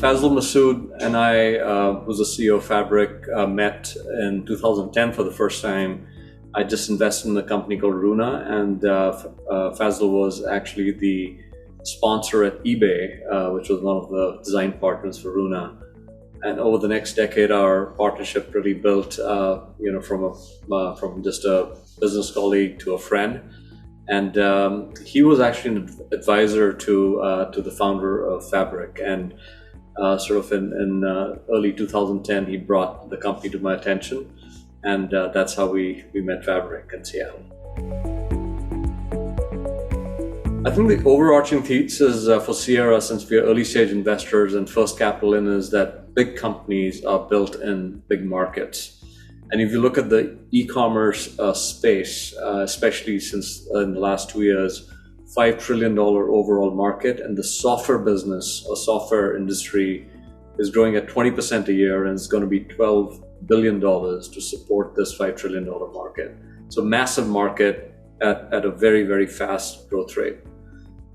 Fazl Masood and I, who's the CEO of Fabric, met in 2010 for the first time. I just invested in a company called Runa, and Fazl was actually the sponsor at eBay, which was one of the design partners for Runa. And over the next decade, our partnership really built, from just a business colleague to a friend. And he was actually an advisor to the founder of Fabric. And in early 2010, he brought the company to my attention. And that's how we met Fabric in Seattle. I think the overarching thesis for Sierra, since we are early stage investors and first capital in, is that big companies are built in big markets. And if you look at the e-commerce space, especially since in the last 2 years, $5 trillion overall market, and the software business or software industry is growing at 20% a year, and it's going to be $12 billion to support this $5 trillion market. So massive market at a very, very fast growth rate.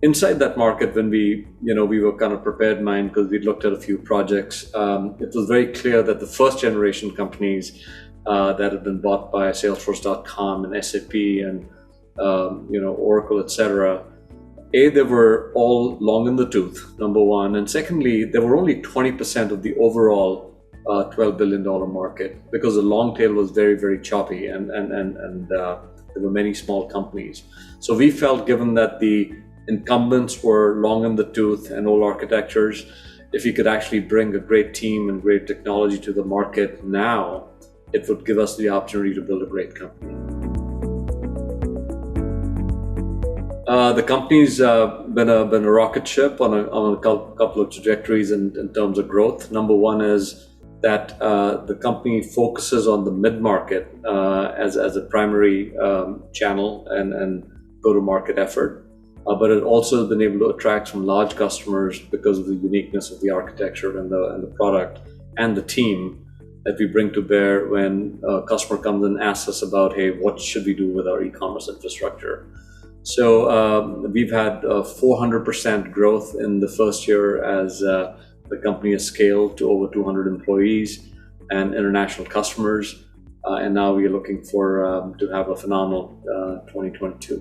Inside that market, when we were kind of prepared mind because we looked at a few projects, it was very clear that the first generation companies that had been bought by Salesforce.com and SAP and Oracle, etc. They were all long in the tooth, number one, and secondly, they were only 20% of the overall $12 billion market because the long tail was very, very choppy, and there were many small companies. So we felt, given that the incumbents were long in the tooth and old architectures, if we could actually bring a great team and great technology to the market now, it would give us the opportunity to build a great company. The company's been a rocket ship on a couple of trajectories in terms of growth. Number one is that the company focuses on the mid-market as a primary channel and go-to-market effort. But it also has been able to attract some large customers because of the uniqueness of the architecture and the product and the team that we bring to bear when a customer comes and asks us about, hey, what should we do with our e-commerce infrastructure? So we've had 400% growth in the first year as the company has scaled to over 200 employees and international customers. And now we are looking for to have a phenomenal 2022.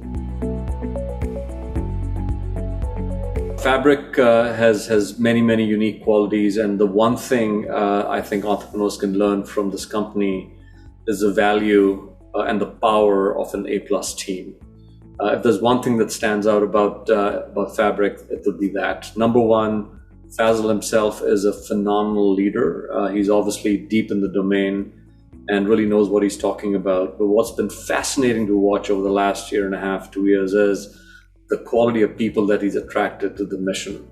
Fabric has many unique qualities, and the one thing I think entrepreneurs can learn from this company is the value and the power of an A+ team. If there's one thing that stands out about Fabric, it would be that. Number one, Fazl himself is a phenomenal leader. He's obviously deep in the domain and really knows what he's talking about. But what's been fascinating to watch over the last year and a half, 2 years, is the quality of people that he's attracted to the mission.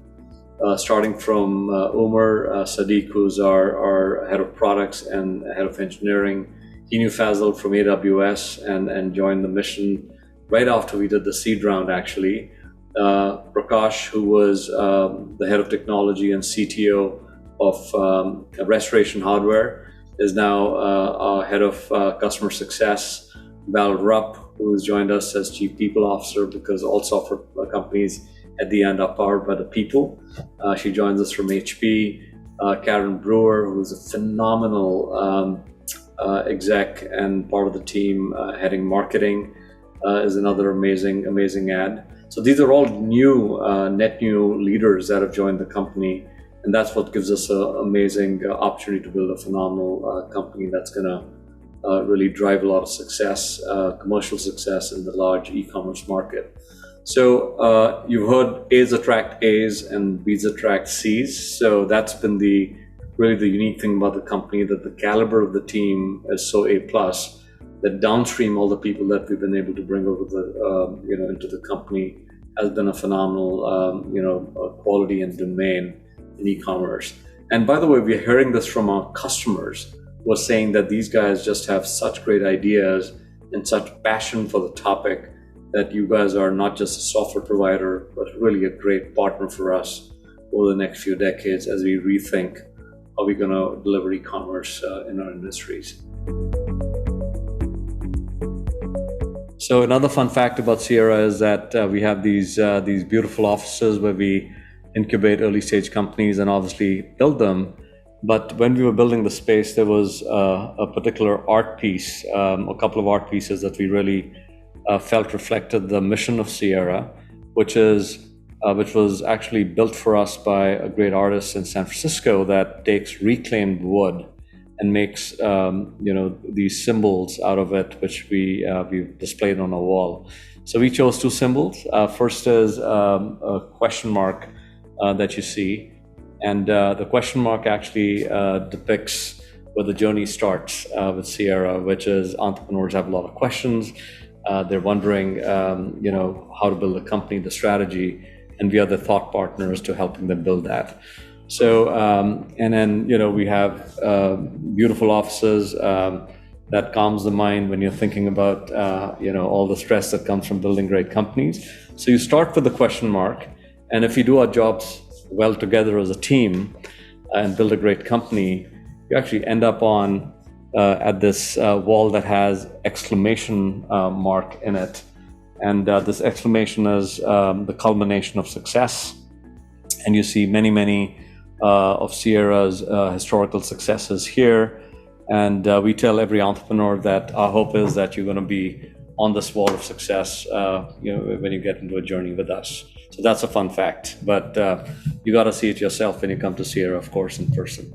Starting from Umar Sadiq, who's our head of products and head of engineering. He knew Fazl from AWS and joined the mission right after we did the seed round, actually. Prakash, who was the head of technology and CTO of Restoration Hardware, is now our head of customer success. Val Rupp, who has joined us as Chief People Officer, because all software companies at the end are powered by the people. She joins us from HP. Karen Brewer, who is a phenomenal exec and part of the team heading marketing, is another amazing add. So these are all new, net new leaders that have joined the company, and that's what gives us an amazing opportunity to build a phenomenal company that's going to really drive a lot of success, commercial success in the large e-commerce market. So you've heard A's attract A's and B's attract C's. So that's been really the unique thing about the company, that the caliber of the team is so A+, that downstream all the people that we've been able to bring over into the company has been a phenomenal quality and domain in e-commerce. And by the way, we're hearing this from our customers, who are saying that these guys just have such great ideas and such passion for the topic that you guys are not just a software provider, but really a great partner for us over the next few decades as we rethink how we're going to deliver e-commerce in our industries. So another fun fact about Sierra is that we have these beautiful offices where we incubate early stage companies and obviously build them. But when we were building the space, there was a particular art piece, a couple of art pieces that we really felt reflected the mission of Sierra, which was actually built for us by a great artist in San Francisco that takes reclaimed wood and makes these symbols out of it, which we've displayed on a wall. So we chose two symbols. First is a question mark that you see, and the question mark actually depicts where the journey starts with Sierra, which is entrepreneurs have a lot of questions. They're wondering, how to build a company, the strategy, and we are the thought partners to helping them build that. So, and then, we have beautiful offices that calms the mind when you're thinking about, all the stress that comes from building great companies. So you start with the question mark, and if you do our jobs well together as a team and build a great company, you actually end up at this wall that has exclamation mark in it. And this exclamation is the culmination of success. And you see many of Sierra's historical successes here. And we tell every entrepreneur that our hope is that you're going to be on this wall of success when you get into a journey with us. So that's a fun fact. But you got to see it yourself when you come to Sierra, of course, in person.